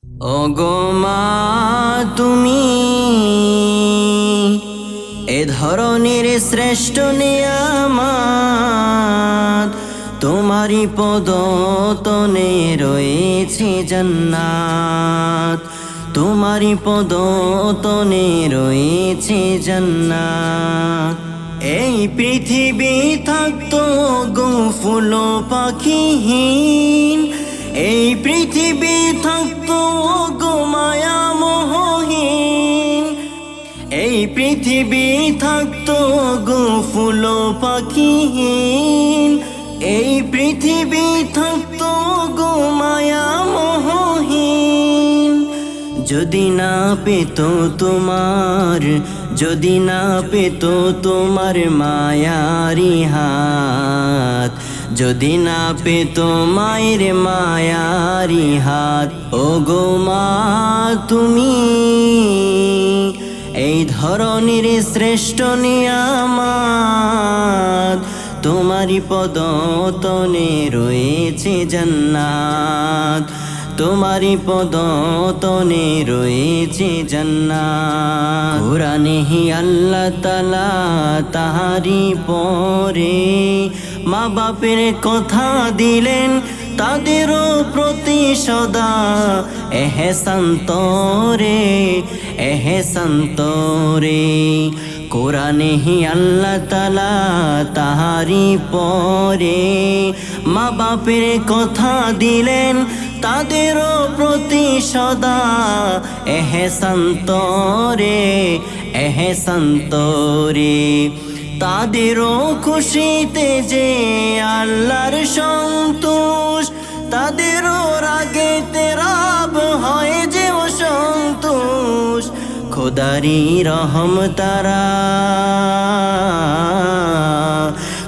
ওগো মা তুমি এ ধরনের শ্রেষ্ঠ নিয়ামত, তোমারই পদতনে রয়েছে জান্নাত, তোমারই পদতনে রয়েছে জান্নাত। এই পৃথিবী থাকতো গো ফুল পাখিহীন, এই পৃথিবী থাকতো গো মায়া মোহহীন, এই পৃথিবী থাকতো গো ফুল পাখিহীন, এই পৃথিবী থাকতো গো মায়া মোহহীন। যদি না পেত তোমার, যদি না পেত তোমার মায়ারি হাত, যদি না পেত মায়ের মায়ারি হাত, ওগো মা তুমি এই ধরনের শ্রেষ্ঠ নিয়ামত, তোমারই পদতনে রয়েছে জান্নাত, তোমারই পদতনে রয়েছে জান্নাত। কোরআনে হি আল্লাহ তাআলা তাহারি পরে মা বাপের কথা দিলেন, তাদেরও প্রতি সদা এহসান তরে, এহসান তরে। কোরআনে হি আল্লাহ তাআলা তাহারি পরে মা বাপের কথা দিলেন, তাদেরও প্রতি সদা এহসান তরে, এহসান তরে। তাদেরও খুশিতে যে আল্লাহর সন্তোষ, তাদেরও রাগেতে রব হয় যে অসন্তোষ। খোদারি রহম তারা,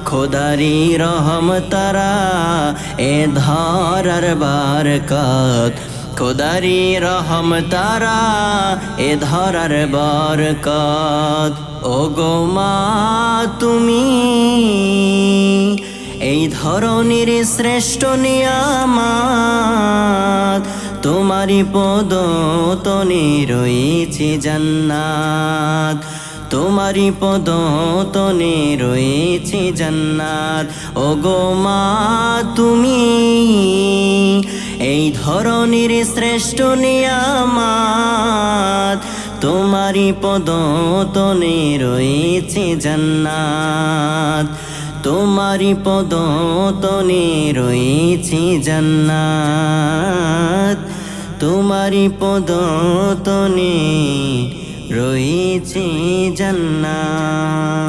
খোদারি রহম তারা এ ধরার বরকত, খোদারি রহম তারা এ ধরার বরকত। ওগো মা তুমি এই ধরনের শ্রেষ্ঠ নিয়ামত, তোমারই পদতনে রয়েছে জান্নাত, তোমারই পদতনে রয়েছে জান্নাত। ওগো মা তুমি এই ধরনের শ্রেষ্ঠ নিয়ামত, তোমারই পদতনে রয়েছে জান্নাত, তোমারই পদতনে রয়েছে জান্নাত, তোমারই পদতনে রয়েছে জান্নাত।